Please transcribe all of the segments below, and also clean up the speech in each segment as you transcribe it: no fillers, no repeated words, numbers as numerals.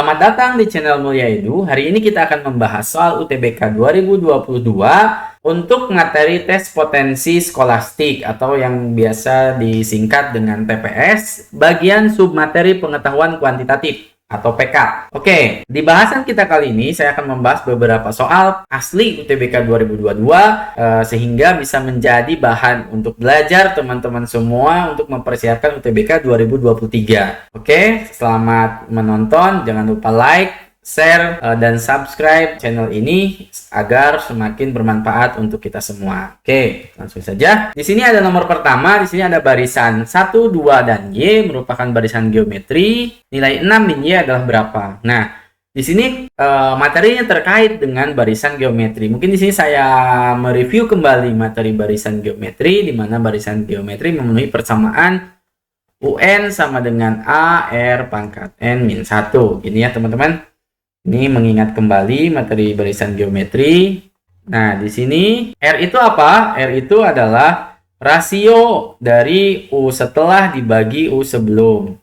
Selamat datang di channel Mulia Edu. Hari ini kita akan membahas soal UTBK 2022 untuk materi tes potensi skolastik atau yang biasa disingkat dengan TPS, bagian submateri pengetahuan kuantitatif atau PK. Oke, di bahasan kita kali ini saya akan membahas beberapa soal asli UTBK 2022 sehingga bisa menjadi bahan untuk belajar teman-teman semua untuk mempersiapkan UTBK 2023. Oke, selamat menonton. Jangan lupa like, share, dan subscribe channel ini agar semakin bermanfaat untuk kita semua. Oke, langsung saja. Di sini ada nomor pertama, di sini ada barisan 1, 2, dan Y merupakan barisan geometri. Nilai 6 min Y adalah berapa? Nah, di sini materinya terkait dengan barisan geometri. Mungkin di sini saya mereview kembali materi barisan geometri, di mana barisan geometri memenuhi persamaan UN sama dengan A R pangkat N min 1. Ini ya teman-teman. Ini mengingat kembali materi barisan geometri. Nah, di sini R itu apa? R itu adalah rasio dari U setelah dibagi U sebelum.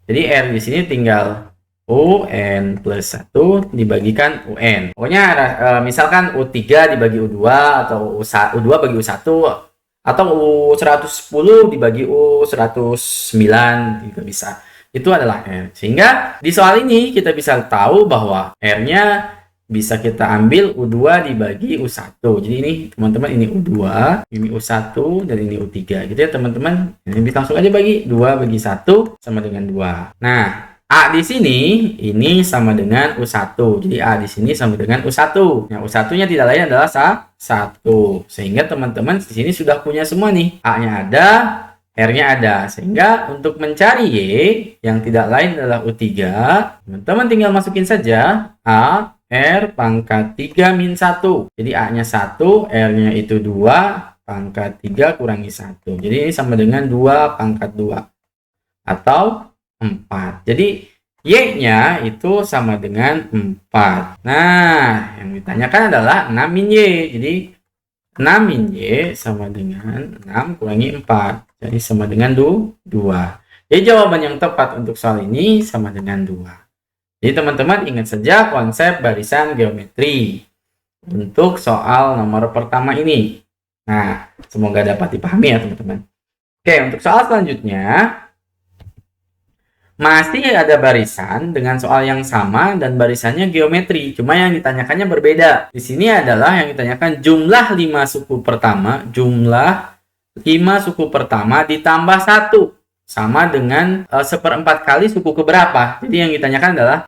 Jadi R di sini tinggal UN plus 1 dibagikan UN. Pokoknya misalkan U3 dibagi U2 atau U2 bagi U1 atau U110 dibagi U109 juga bisa. Itu adalah R. Sehingga di soal ini kita bisa tahu bahwa R-nya bisa kita ambil U2 dibagi U1. Jadi ini teman-teman, ini U2, ini U1, dan ini U3. Gitu ya teman-teman. Ini langsung aja bagi 2 bagi 1 sama dengan 2. Nah, A di sini ini sama dengan U1. Jadi A di sini sama dengan U1. Nah, U1-nya tidak lain adalah 1. Sehingga teman-teman di sini sudah punya semua nih. A-nya ada, R-nya ada. Sehingga untuk mencari Y yang tidak lain adalah U3, teman-teman tinggal masukin saja A R pangkat 3 min 1. Jadi A-nya 1, R-nya itu 2, pangkat 3 kurangi 1. Jadi ini sama dengan 2 pangkat 2 atau 4. Jadi Y-nya itu sama dengan 4. Nah, yang ditanyakan adalah 6 min Y. Jadi 6 min Y sama dengan 6 kurangi 4. Jadi sama dengan 2. Jadi jawaban yang tepat untuk soal ini sama dengan 2. Jadi teman-teman ingat saja konsep barisan geometri untuk soal nomor pertama ini. Nah, semoga dapat dipahami ya teman-teman. Oke, untuk soal selanjutnya masih ada barisan dengan soal yang sama dan barisannya geometri. Cuma yang ditanyakannya berbeda. Di sini adalah yang ditanyakan jumlah 5 suku pertama. Jumlah 5 suku pertama ditambah 1 sama dengan 1/4 kali suku keberapa. Jadi yang ditanyakan adalah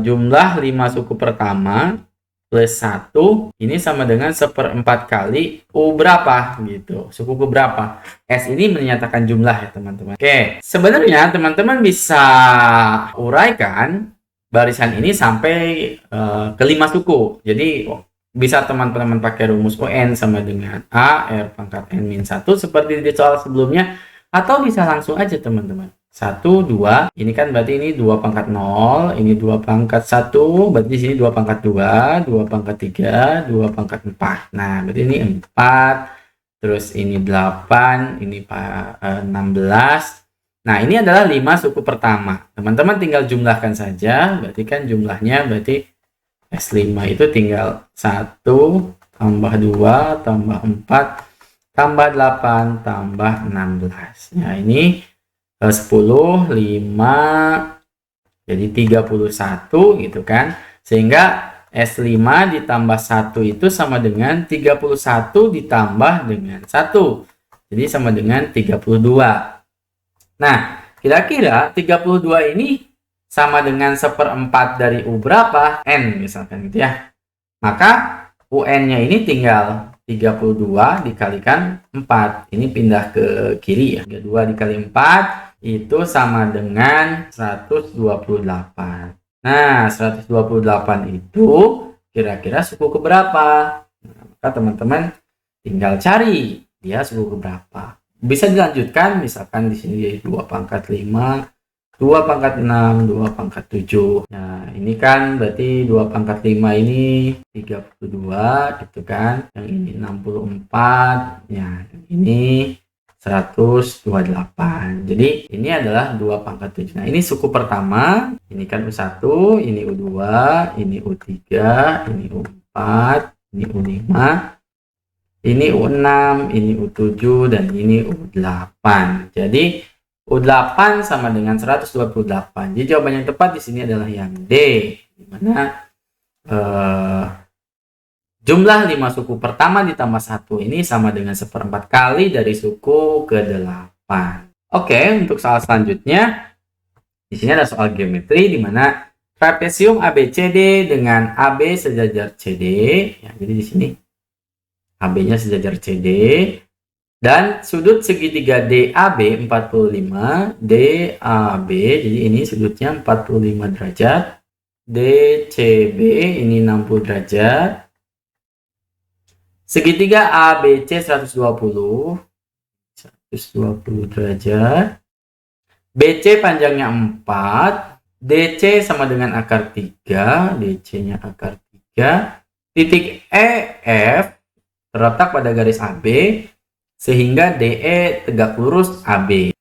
jumlah 5 suku pertama plus 1 ini sama dengan 1/4 kali U berapa gitu. Suku keberapa. S ini menyatakan jumlah ya teman-teman. Oke, sebenarnya teman-teman bisa uraikan barisan ini sampai ke 5 suku. Jadi bisa teman-teman pakai rumus UN sama dengan A R pangkat N min 1 seperti di soal sebelumnya, atau bisa langsung aja teman-teman 1, 2, ini kan berarti ini 2 pangkat 0, ini 2 pangkat 1, berarti di sini 2 pangkat 2, 2 pangkat 3, 2 pangkat 4. Nah, berarti ini 4, terus ini 8, ini 16. Nah, ini adalah 5 suku pertama. Teman-teman tinggal jumlahkan saja, berarti kan jumlahnya berarti S5 itu tinggal 1 tambah 2 tambah 4 tambah 8 tambah 16. Nah, ini 10, 5, jadi 31 gitu kan. Sehingga S5 ditambah 1 itu sama dengan 31 ditambah dengan 1. Jadi sama dengan 32. Nah, kira-kira 32 ini sama dengan 1/4 dari U berapa? N misalkan gitu ya. Maka UN-nya ini tinggal 32 dikalikan 4. Ini pindah ke kiri ya. 32 dikali 4 itu sama dengan 128. Nah, 128 itu kira-kira suku keberapa? Nah, maka teman-teman tinggal cari dia suku keberapa. Bisa dilanjutkan, misalkan di sini jadi 2 pangkat 5, 2 pangkat 6, 2 pangkat 7. Nah, ini kan berarti 2 pangkat 5 ini 32 gitu kan. Yang ini 64. Ya, ini 128. Jadi ini adalah 2 pangkat 7. Nah, ini suku pertama, ini kan U1, ini U2, ini U3, ini U4, ini U5, ini U6, ini U7, dan ini U8. Jadi U8 sama dengan 128. Jadi jawaban yang tepat di sini adalah yang D, di mana jumlah 5 suku pertama ditambah 1 ini sama dengan 1/4 kali dari suku ke-8. Oke, untuk soal selanjutnya, di sini ada soal geometri di mana trapesium ABCD dengan AB sejajar CD. Ya, jadi di sini AB-nya sejajar CD. Dan sudut segitiga DAB 45, DAB, jadi ini sudutnya 45 derajat. DCB ini 60 derajat. Segitiga ABC 120 derajat. BC panjangnya 4. DC sama dengan akar 3. DC-nya akar 3. Titik EF terletak pada garis AB, sehingga DE tegak lurus AB.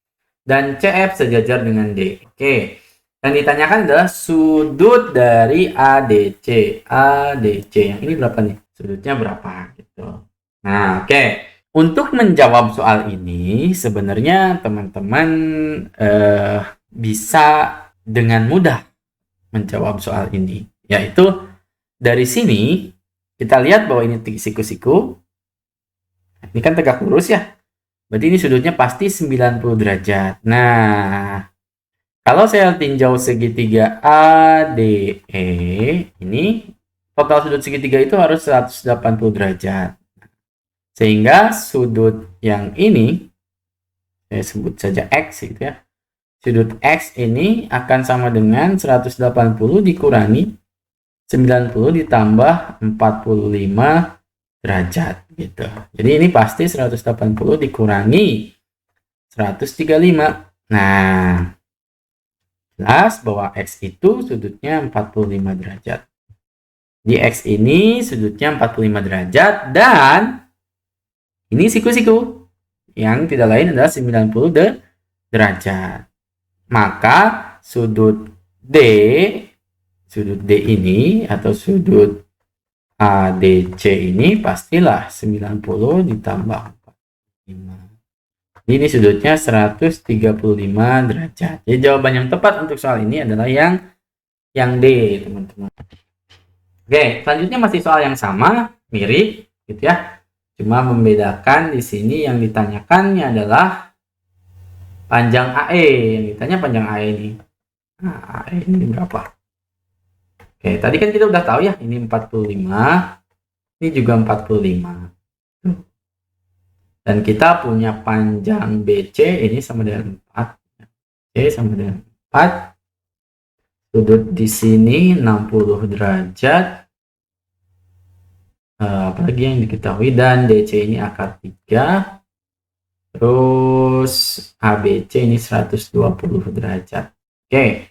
Dan CF sejajar dengan D. Oke. Yang ditanyakan adalah sudut dari ADC. ADC. Yang ini berapa nih? Sudutnya berapa? Nah, oke. Untuk menjawab soal ini, sebenarnya teman-teman bisa dengan mudah menjawab soal ini. Yaitu, dari sini, kita lihat bahwa ini siku-siku. Ini kan tegak lurus ya. Berarti ini sudutnya pasti 90 derajat. Nah, kalau saya tinjau segitiga ADE, ini total sudut segitiga itu harus 180 derajat. Sehingga sudut yang ini, saya sebut saja X gitu ya. Sudut X ini akan sama dengan 180 dikurangi 90 ditambah 45 derajat gitu. Jadi ini pasti 180 dikurangi 135. Nah, jelas bahwa X itu sudutnya 45 derajat. Di X ini sudutnya 45 derajat dan ini siku-siku yang tidak lain adalah 90 derajat. Maka sudut D ini atau sudut ADC ini pastilah 90 ditambah 45. Ini sudutnya 135 derajat. Jadi jawaban yang tepat untuk soal ini adalah yang D, teman-teman. Oke, selanjutnya masih soal yang sama, mirip gitu ya. Cuma membedakan di sini yang ditanyakannya adalah panjang AE. Yang ditanya panjang AE ini. Nah, AE ini berapa? Oke, tadi kan kita udah tahu ya, ini 45. Ini juga 45. Dan kita punya panjang BC ini sama dengan 4. BC sama dengan 4. Sudut di sini 60 derajat. Apalagi yang diketahui, dan DC ini akar 3, terus ABC ini 120 derajat. Oke,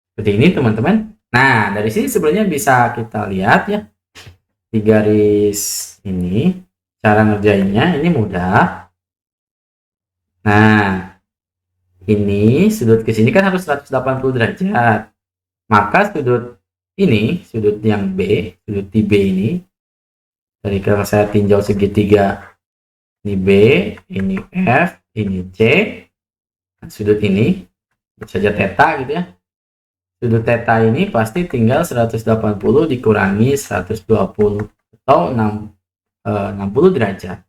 seperti ini teman-teman. Nah, dari sini sebenarnya bisa kita lihat ya, di garis ini cara ngerjainnya ini mudah. Nah, ini sudut ke sini kan harus 180 derajat, maka sudut ini, sudut yang B, sudut di B ini, dari kalau saya tinjau segitiga, ini B, ini F, ini C, sudut ini, saja theta gitu ya. Sudut theta ini pasti tinggal 180 dikurangi 120, atau 60 derajat.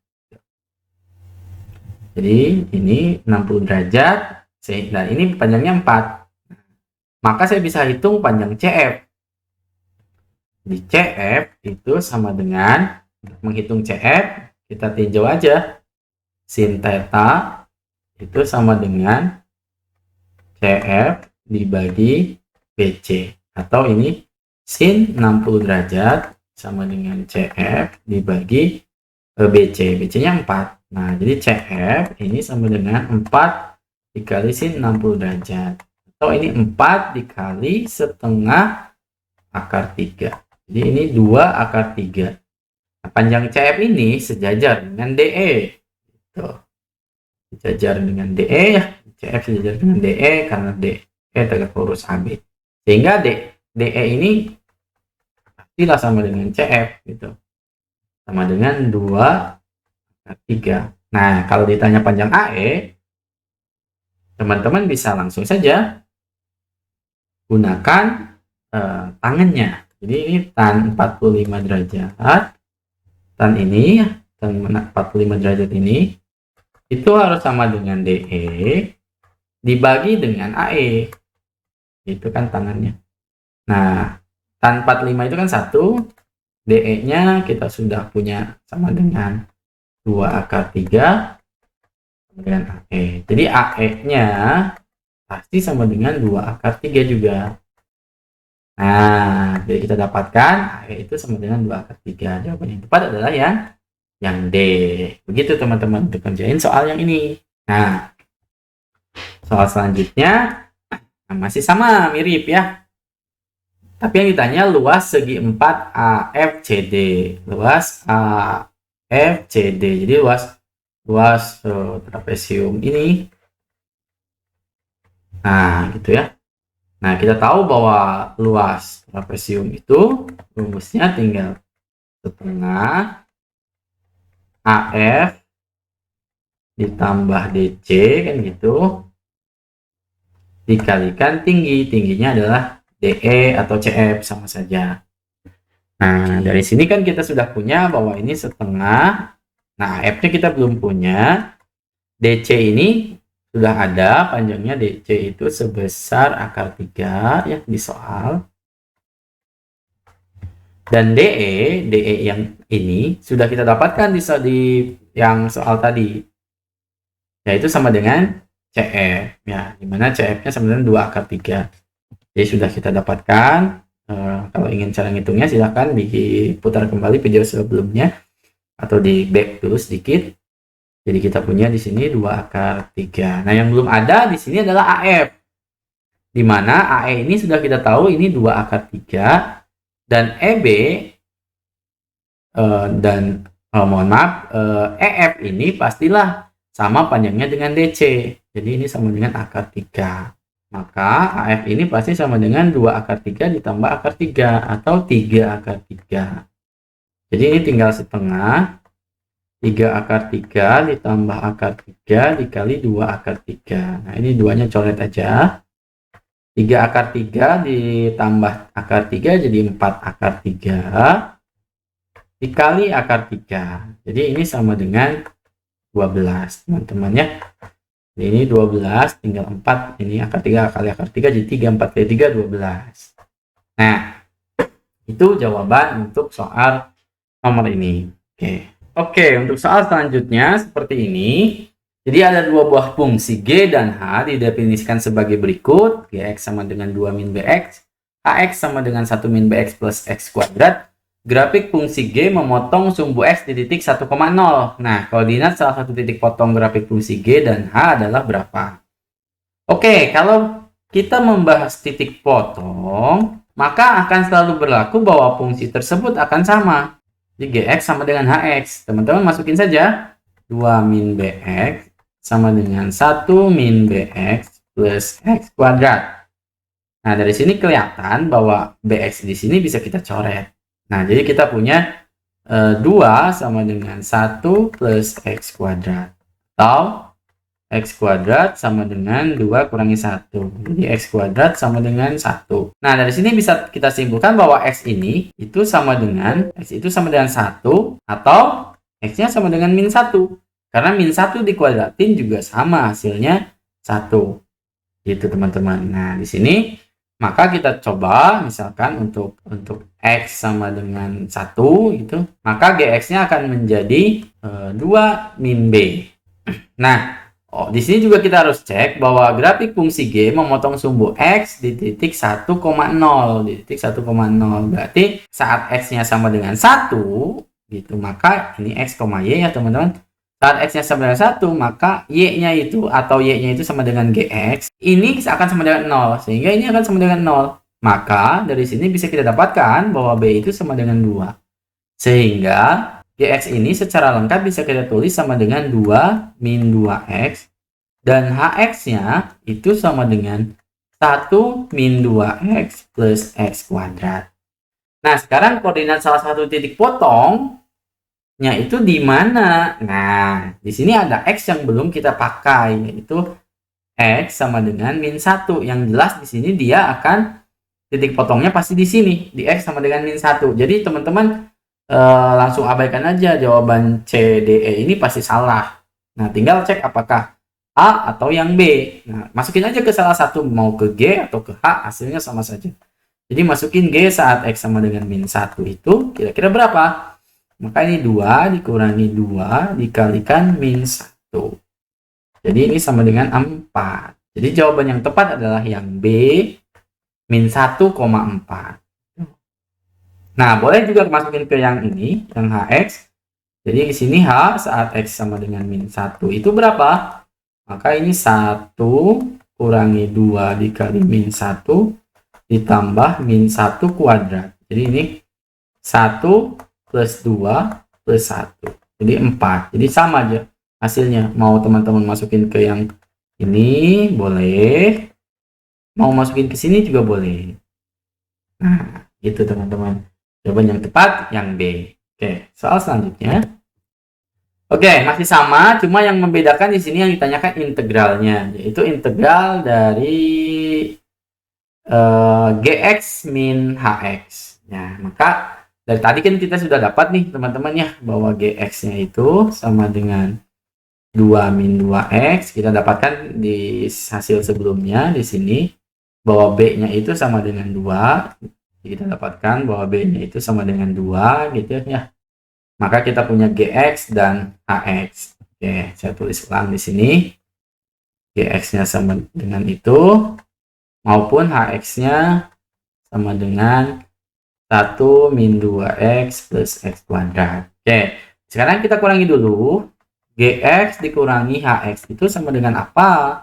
Jadi ini 60 derajat, dan ini panjangnya 4. Maka saya bisa hitung panjang CF. Di CF itu sama dengan, untuk menghitung CF, kita tinjau aja. Sin theta itu sama dengan CF dibagi BC. Atau ini sin 60 derajat sama dengan CF dibagi BC. BC-nya 4. Nah, jadi CF ini sama dengan 4 dikali sin 60 derajat. Atau ini 4 dikali setengah akar 3. Jadi ini 2 akar 3. Nah, panjang CF ini sejajar dengan DE. Tuh. sejajar dengan DE ya, CF sejajar dengan DE karena DE tegak lurus AB. Sehingga DE ini pastilah sama dengan CF gitu. Sama dengan 2/3. Nah, kalau ditanya panjang AE, teman-teman bisa langsung saja gunakan tangannya. Jadi ini tan 45 derajat. Tan ini, tan 45 derajat ini itu harus sama dengan DE dibagi dengan AE. Itu kan tangannya. Nah, tan 45 itu kan 1, DE-nya kita sudah punya sama dengan 2/3 sama dengan AE. Jadi AE-nya pasti sama dengan 2/3 juga. Nah, jadi kita dapatkan AE itu sama dengan 2/3. Jawaban yang tepat adalah yang D. Begitu teman-teman untuk kerjain soal yang ini. Nah, soal selanjutnya masih sama, mirip ya. Tapi yang ditanya luas segi 4 AFCD. Luas AFCD. Jadi luas trapesium ini. Nah, gitu ya. Nah, kita tahu bahwa luas trapesium itu rumusnya tinggal setengah AF ditambah DC kan gitu dikalikan tingginya adalah DE atau CF sama saja. Nah, dari sini kan kita sudah punya bahwa ini setengah. Nah, AF-nya kita belum punya. DC ini sudah ada, panjangnya DC itu sebesar akar 3 ya di soal. Dan DE yang ini sudah kita dapatkan di yang soal tadi. Yaitu sama dengan CF ya, dimana CF-nya sama dengan 2/3. Jadi sudah kita dapatkan. Kalau ingin cara ngitungnya silahkan diputar kembali video sebelumnya atau di back dulu sedikit. Jadi kita punya di sini 2/3. Nah, yang belum ada di sini adalah AF. Di mana AE ini sudah kita tahu ini 2/3 dan EB EF ini pastilah sama panjangnya dengan DC. Jadi ini sama dengan akar 3. Maka AF ini pasti sama dengan 2/3 ditambah akar 3 atau 3/3. Jadi ini tinggal setengah 3/3 ditambah akar 3 dikali 2/3. Nah, ini duanya coret aja. 3/3 ditambah akar 3 jadi 4/3 dikali akar 3. Jadi ini sama dengan 12, teman-teman ya. Ini 12 tinggal 4, ini akar 3 kali akar 3 jadi 3, 4 kali 3 12. Nah, itu jawaban untuk soal nomor ini. Oke, untuk soal selanjutnya seperti ini. Jadi ada dua buah fungsi G dan H didefinisikan sebagai berikut. Gx sama dengan 2 min Bx, Hx sama dengan 1 min Bx plus X kuadrat. Grafik fungsi G memotong sumbu X di titik 1,0. Nah, koordinat salah satu titik potong grafik fungsi G dan H adalah berapa? Oke, kalau kita membahas titik potong, maka akan selalu berlaku bahwa fungsi tersebut akan sama. Jadi Gx sama dengan Hx. Teman-teman masukin saja 2 min Bx sama dengan 1 min Bx plus X kuadrat. Nah, dari sini kelihatan bahwa Bx di sini bisa kita coret. Nah, jadi kita punya 2 sama dengan 1 plus X kuadrat. Atau X kuadrat sama dengan 2 kurangi 1. Jadi X kuadrat sama dengan 1. Nah, dari sini bisa kita simpulkan bahwa X ini itu sama dengan 1 atau X-nya sama dengan min 1. Karena min 1 dikuadratin juga sama hasilnya 1. Gitu teman-teman. Nah, di sini maka kita coba misalkan untuk X sama dengan 1 gitu. Maka Gx-nya akan menjadi 2 min B. Nah, di sini juga kita harus cek bahwa grafik fungsi G memotong sumbu X di titik 1,0. Di titik 1,0 berarti saat X-nya sama dengan 1 gitu, maka ini X, Y ya teman-teman. Saat X-nya sama dengan 1, maka Y-nya itu atau Y-nya itu sama dengan GX. Ini akan sama dengan 0, sehingga ini akan sama dengan 0. Maka dari sini bisa kita dapatkan bahwa B itu sama dengan 2. Sehingga Gx ini secara lengkap bisa kita tulis sama dengan 2 min 2x. Dan hx-nya itu sama dengan 1 min 2x plus x kuadrat. Nah, sekarang koordinat salah satu titik potongnya itu di mana? Nah, di sini ada x yang belum kita pakai, yaitu x sama dengan min 1. Yang jelas di sini dia akan titik potongnya pasti di sini, di x sama dengan min 1. Jadi teman-teman langsung abaikan aja jawaban C, D, E ini pasti salah. Nah, tinggal cek apakah A atau yang B. Nah, masukin aja ke salah satu, mau ke G atau ke H, hasilnya sama saja. Jadi masukin G saat X sama dengan min 1 itu kira-kira berapa? Maka ini 2 dikurangi 2 dikalikan min 1. Jadi ini sama dengan 4. Jadi jawaban yang tepat adalah yang B, min 1,4. Nah, boleh juga masukin ke yang ini, yang Hx. Jadi di sini H saat X sama dengan min 1 itu berapa? Maka ini 1 kurangi 2 dikali min 1 ditambah min 1 kuadrat. Jadi ini 1 plus 2 plus 1. Jadi 4. Jadi sama aja hasilnya. Mau teman-teman masukin ke yang ini, boleh. Mau masukin ke sini juga boleh. Nah, gitu teman-teman. Jawaban yang tepat yang B. Oke, soal selanjutnya. Oke, masih sama, cuma yang membedakan di sini yang ditanyakan integralnya, yaitu integral dari Gx min Hx. Nah, maka dari tadi kan kita sudah dapat nih teman-teman ya, bahwa Gx-nya itu sama dengan 2 min 2x. Kita dapatkan di hasil sebelumnya di sini, bahwa B-nya itu sama dengan 2. Kita dapatkan bahwa B-nya itu sama dengan 2 gitu ya. Maka kita punya Gx dan Hx. Oke, saya tulis ulang di sini. Gx-nya sama dengan itu maupun Hx-nya sama dengan 1 min 2x plus x kuadrat. Oke, sekarang kita kurangi dulu. Gx dikurangi Hx itu sama dengan apa?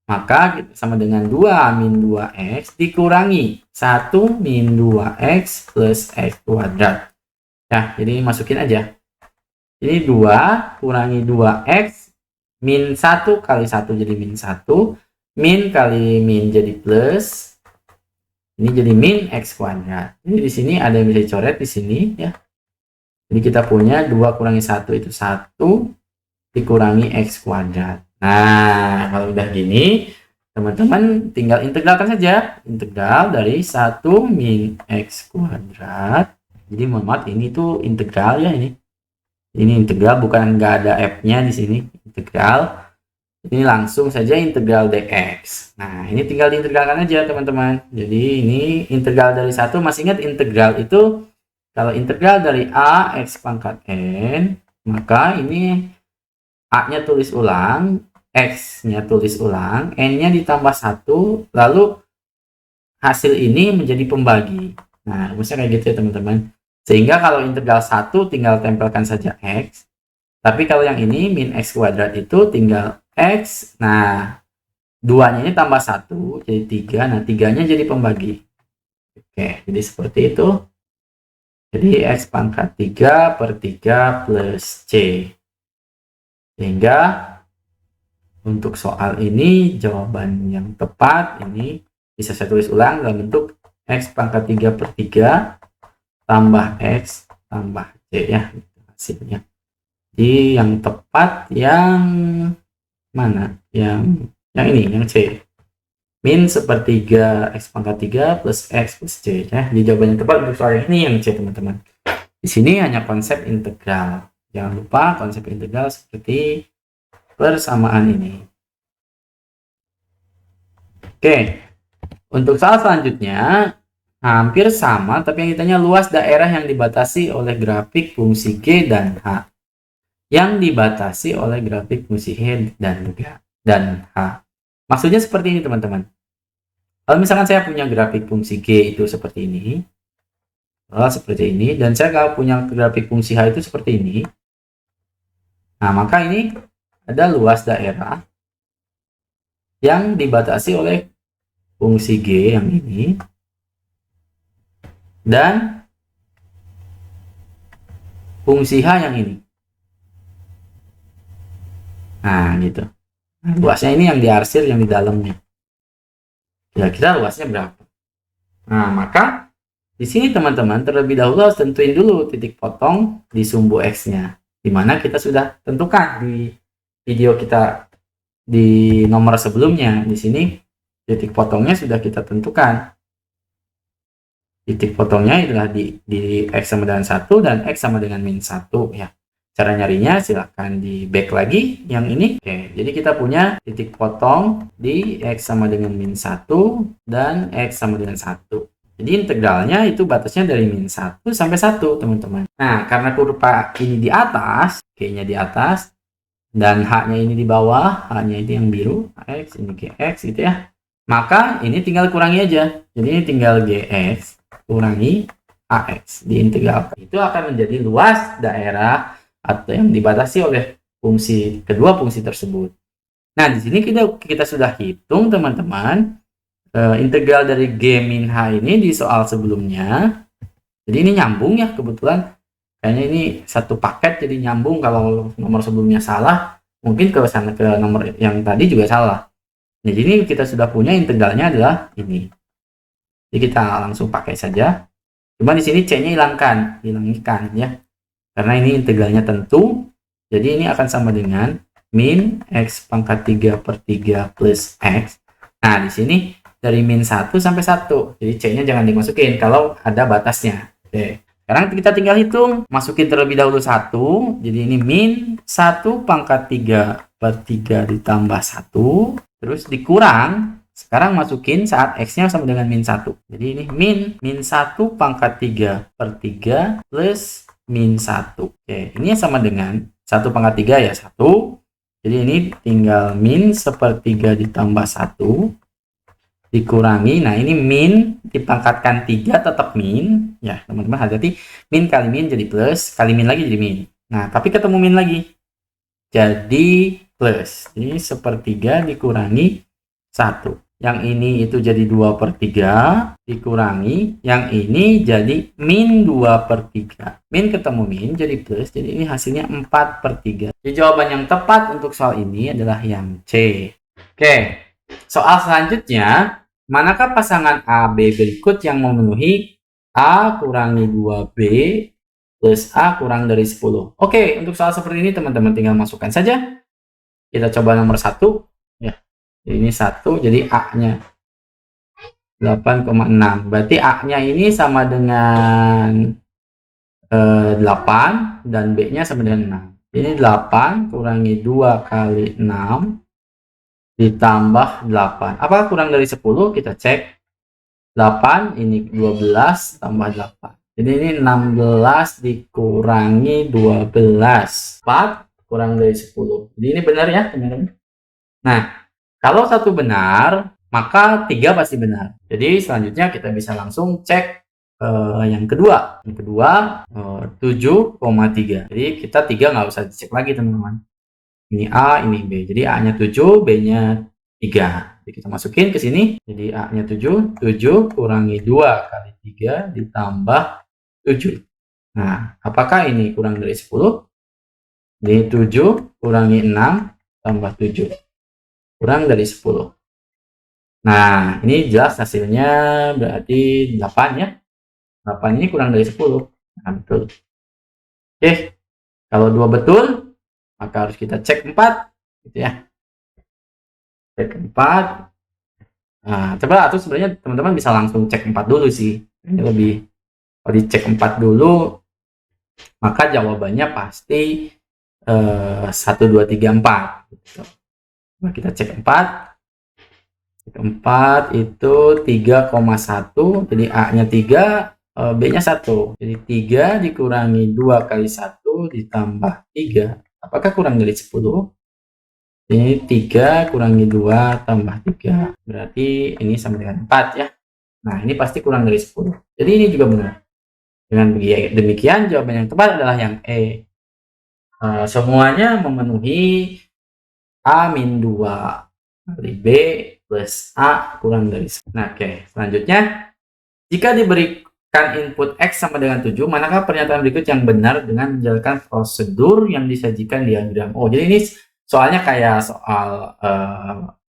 Maka sama dengan 2 min 2x dikurangi 1 min 2x plus x kuadrat. Nah, jadi masukin aja. Ini 2 kurangi 2x min 1 kali 1 jadi min 1. Min kali min jadi plus. Ini jadi min x kuadrat. Jadi di sini ada yang bisa dicoret di sini ya. Jadi kita punya 2 kurangi 1 itu 1 dikurangi x kuadrat. Nah, kalau udah gini, teman-teman tinggal integralkan saja. Integral dari 1 min x kuadrat. Jadi mohon maaf, ini tuh integral ya ini. Ini integral, bukan nggak ada f-nya di sini. Integral. Ini langsung saja integral dx. Nah, ini tinggal diintegralkan aja teman-teman. Jadi ini integral dari 1, masih ingat integral itu kalau integral dari a x pangkat n, maka ini a-nya tulis ulang, x-nya tulis ulang, n-nya ditambah 1, lalu hasil ini menjadi pembagi. Nah, rumusnya kayak gitu ya teman-teman. Sehingga kalau integral 1 tinggal tempelkan saja x. Tapi kalau yang ini min x kuadrat itu tinggal x. Nah, 2-nya ini tambah 1 jadi 3. Nah, 3-nya jadi pembagi. Oke, jadi seperti itu. Jadi x pangkat 3 per 3 plus c. Sehingga untuk soal ini jawaban yang tepat ini bisa saya tulis ulang dalam bentuk x pangkat 3 per 3 tambah x tambah c ya hasilnya. Jadi yang tepat yang mana? Yang ini, yang C. Min sepertiga x pangkat 3 plus x plus c ya. Di jawaban yang tepat untuk soal ini yang C teman-teman. Di sini hanya konsep integral. Jangan lupa konsep integral seperti persamaan ini. Oke. Untuk soal selanjutnya hampir sama, tapi yang ditanya luas daerah yang dibatasi oleh grafik fungsi G dan H. Yang dibatasi oleh grafik fungsi H dan H. Maksudnya seperti ini teman-teman. Kalau misalkan saya punya grafik fungsi G itu seperti ini, dan saya kalau punya grafik fungsi H itu seperti ini. Nah, maka ini ada luas daerah yang dibatasi oleh fungsi G yang ini dan fungsi H yang ini. Nah, gitu. Nah, luasnya ini yang diarsir yang di dalamnya. Kira-kira luasnya berapa? Nah, maka di sini teman-teman terlebih dahulu harus tentuin dulu titik potong di sumbu X-nya. Dimana kita sudah tentukan di video kita di nomor sebelumnya. Di sini titik potongnya sudah kita tentukan. Titik potongnya adalah di X sama dengan 1 dan X sama dengan min 1 ya. Cara nyarinya silahkan di back lagi yang ini. Oke, jadi kita punya titik potong di X sama dengan min 1 dan X sama dengan 1. Jadi integralnya itu batasnya dari min 1 sampai 1 teman-teman. Nah, karena kurva ini di atas, G-nya di atas, dan H-nya ini di bawah, H-nya itu yang biru, X, ini GX gitu ya. Maka ini tinggal kurangi aja. Jadi ini tinggal GX kurangi AX diintegralkan. Itu akan menjadi luas daerah atau yang dibatasi oleh kedua fungsi tersebut. Nah, di sini kita sudah hitung teman-teman integral dari G min H ini di soal sebelumnya. Jadi ini nyambung ya, kebetulan kayaknya ini satu paket jadi nyambung. Kalau nomor sebelumnya salah, mungkin ke sana ke nomor yang tadi juga salah. Nah, jadi kita sudah punya integralnya adalah ini. Jadi kita langsung pakai saja. Cuma di sini C-nya hilangkan ya. Karena ini integralnya tentu, jadi ini akan sama dengan min X pangkat 3 per 3 plus X. Nah, di sini dari min 1 sampai 1. Jadi C-nya jangan dimasukin kalau ada batasnya. Oke. Sekarang kita tinggal hitung. Masukin terlebih dahulu 1. Jadi ini min 1 pangkat 3 per 3 ditambah 1. Terus dikurang. Sekarang masukin saat X-nya sama dengan min 1. Jadi ini min 1 pangkat 3 per 3 plus min 1. Oke, ini sama dengan 1 pangkat 3 ya, 1. Jadi ini tinggal min sepertiga ditambah 1 dikurangi. Nah, ini min dipangkatkan 3 tetap min. Ya, teman-teman hati-hati. Min kali min jadi plus, kali min lagi jadi min. Nah, tapi ketemu min lagi. Jadi plus. Ini sepertiga dikurangi 1. Yang ini itu jadi 2 per 3 dikurangi. Yang ini jadi min 2 per 3. Min ketemu min jadi plus. Jadi ini hasilnya 4 per 3. Jadi jawaban yang tepat untuk soal ini adalah yang C. Oke. Soal selanjutnya. Manakah pasangan A, B berikut yang memenuhi A kurangi 2B plus A kurang dari 10? Oke. Untuk soal seperti ini teman-teman tinggal masukkan saja. Kita coba nomor 1. Ya. Ini 1, jadi A-nya 8,6. Berarti A-nya ini sama dengan 8 dan B-nya sama dengan 6. Ini 8 kurangi 2 kali 6 ditambah 8. Apakah kurang dari 10? Kita cek. 8 ini 12 tambah 8. Jadi ini 16 dikurangi 12. 4 kurang dari 10. Jadi ini benar ya teman-teman. Nah, kalau satu benar, maka 3 pasti benar. Jadi selanjutnya kita bisa langsung cek yang kedua. Yang kedua 7,3. Jadi kita 3 nggak usah dicek lagi teman-teman. Ini A, ini B. Jadi A-nya 7, B-nya 3. Jadi kita masukin ke sini. Jadi A-nya 7. 7 kurangi 2 kali 3 ditambah 7. Nah, apakah ini kurang dari 10? Ini 7 kurangi 6 tambah 7. Kurang dari 10. Nah, ini jelas hasilnya berarti 8 ya. 8 ini kurang dari 10. Nah, betul. Oke, kalau 2 betul, maka harus kita cek 4. Gitu ya. Cek 4. Nah, coba atau sebenarnya teman-teman bisa langsung cek 4 dulu sih. Ini lebih, kalau dicek 4 dulu, maka jawabannya pasti 1, 2, 3, 4. Gitu. Nah, kita cek 4. 4 itu 3,1. Jadi A-nya 3, B-nya 1. Jadi 3 dikurangi 2 kali 1 ditambah 3. Apakah kurang dari 10? Ini 3 kurangi 2 tambah 3. Berarti ini sama dengan 4 ya. Nah, ini pasti kurang dari 10. Jadi ini juga benar. Dengan demikian jawaban yang tepat adalah yang E. Semuanya memenuhi A-2 kali B plus A kurang dari 10. Nah, oke. Selanjutnya, jika diberi kan input X sama dengan 7, manakah pernyataan berikut yang benar dengan menjalankan prosedur yang disajikan di diagram? Oh, jadi ini soalnya kayak soal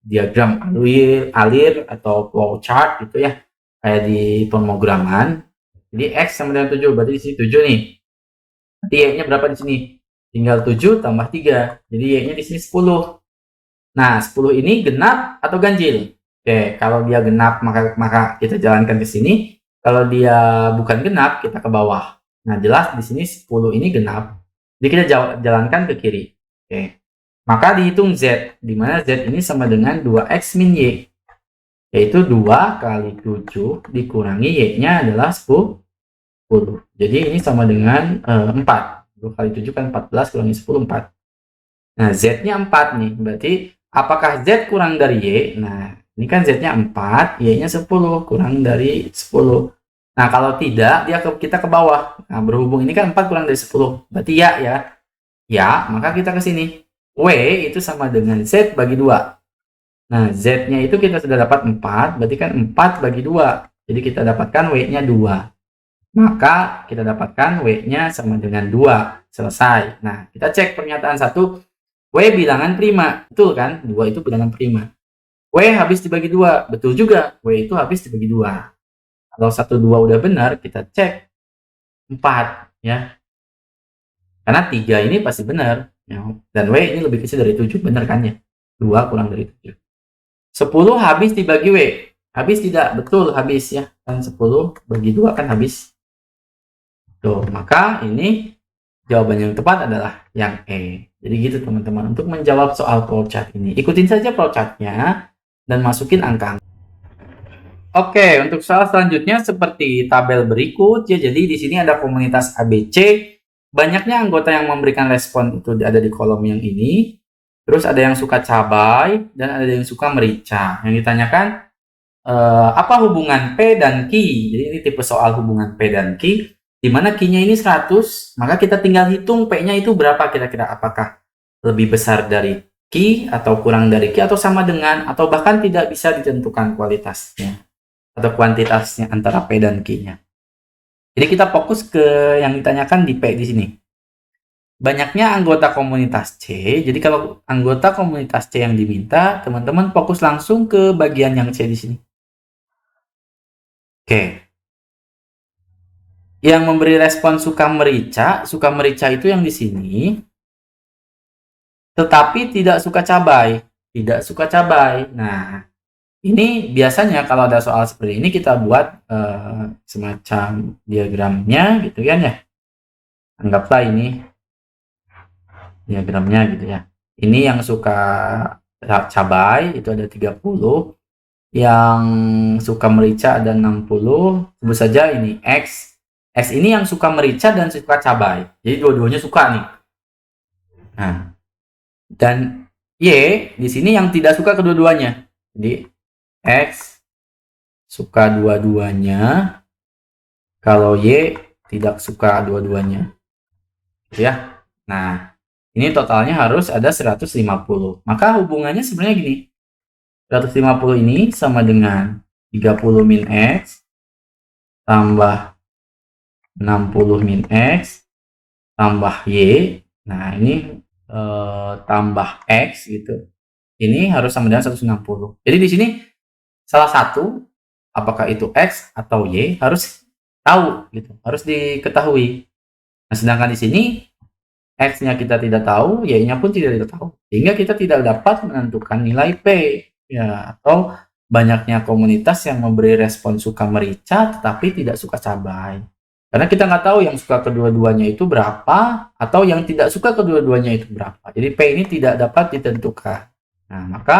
diagram alir atau flow chart gitu ya, kayak di pemrograman. Jadi X sama dengan 7, berarti di sini 7 nih. Nanti Y-nya berapa di sini? Tinggal 7 tambah 3. Jadi Y-nya di sini 10. Nah, 10 ini genap atau ganjil? Oke, kalau dia genap maka kita jalankan ke sini. Kalau dia bukan genap, kita ke bawah. Nah, jelas di sini 10 ini genap. Jadi kita jalankan ke kiri. Oke. Maka dihitung Z, di mana Z ini sama dengan 2X min Y. Yaitu 2 kali 7 dikurangi Y-nya adalah 10. Jadi ini sama dengan 4. 2 kali 7 kan 14, kurangi 10, 4. Nah, Z-nya 4 nih. Berarti apakah Z kurang dari Y? Nah, ini kan Z-nya 4, Y-nya 10, kurang dari 10. Nah, kalau tidak, kita ke bawah. Nah, berhubung ini kan 4 kurang dari 10. Berarti ya. Ya, maka kita ke sini. W itu sama dengan Z bagi 2. Nah, Z-nya itu kita sudah dapat 4, berarti kan 4 bagi 2. Jadi kita dapatkan W-nya 2. Maka kita dapatkan W-nya sama dengan 2. Selesai. Nah, kita cek pernyataan 1. W bilangan prima, betul kan? 2 itu bilangan prima. W habis dibagi 2, betul juga. W itu habis dibagi 2. Kalau 1, 2 udah benar, kita cek 4 ya. Karena 3 ini pasti benar. Ya. Dan W ini lebih kecil dari 7, benar kan ya? 2 kurang dari 7. 10 habis dibagi W. Habis tidak? Betul, habis ya. Kan 10 bagi 2 kan habis. Tuh, maka ini jawaban yang tepat adalah yang E. Jadi gitu teman-teman, untuk menjawab soal flowchart ini. Ikutin saja flowchartnya dan masukin angka. Oke, untuk soal selanjutnya seperti tabel berikut ya. Jadi di sini ada komunitas ABC. Banyaknya anggota yang memberikan respon itu ada di kolom yang ini. Terus ada yang suka cabai dan ada yang suka merica. Yang ditanyakan apa hubungan P dan Q? Jadi ini tipe soal hubungan P dan Q. Di mana Q-nya ini 100, maka kita tinggal hitung P-nya itu berapa kira-kira. Apakah lebih besar dari Q, atau kurang dari Q, atau sama dengan, atau bahkan tidak bisa ditentukan kualitasnya atau kuantitasnya antara P dan Q-nya. Jadi kita fokus ke yang ditanyakan di P di sini. Banyaknya anggota komunitas C, jadi kalau anggota komunitas C yang diminta, teman-teman fokus langsung ke bagian yang C di sini. Oke. Yang memberi respon suka merica itu yang di sini, tetapi tidak suka cabai. Tidak suka cabai. Nah, ini biasanya kalau ada soal seperti ini kita buat semacam diagramnya gitu kan ya. Anggaplah ini diagramnya gitu ya. Ini yang suka cabai itu ada 30. Yang suka merica ada 60. Sebut saja ini X. X ini yang suka merica dan suka cabai. Jadi dua-duanya suka nih. Nah, dan Y di sini yang tidak suka kedua-duanya. Jadi X suka dua-duanya. Kalau Y tidak suka dua-duanya. Ya. Nah, ini totalnya harus ada 150. Maka hubungannya sebenarnya gini. 150 ini sama dengan 30 min X tambah 60 min X tambah Y. Nah, ini tambah X gitu. Ini harus sama dengan 160. Jadi di sini salah satu, apakah itu X atau Y, harus tahu gitu, harus diketahui. Nah, sedangkan di sini X-nya kita tidak tahu, Y-nya pun tidak tahu. Sehingga kita tidak dapat menentukan nilai P. Ya, atau banyaknya komunitas yang memberi respon suka merica tetapi tidak suka cabai. Karena kita nggak tahu yang suka kedua-duanya itu berapa, atau yang tidak suka kedua-duanya itu berapa. Jadi P ini tidak dapat ditentukan. Nah, maka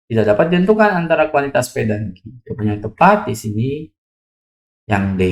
tidak dapat ditentukan antara kuantitas P dan Q. Jawaban yang tepat di sini yang D.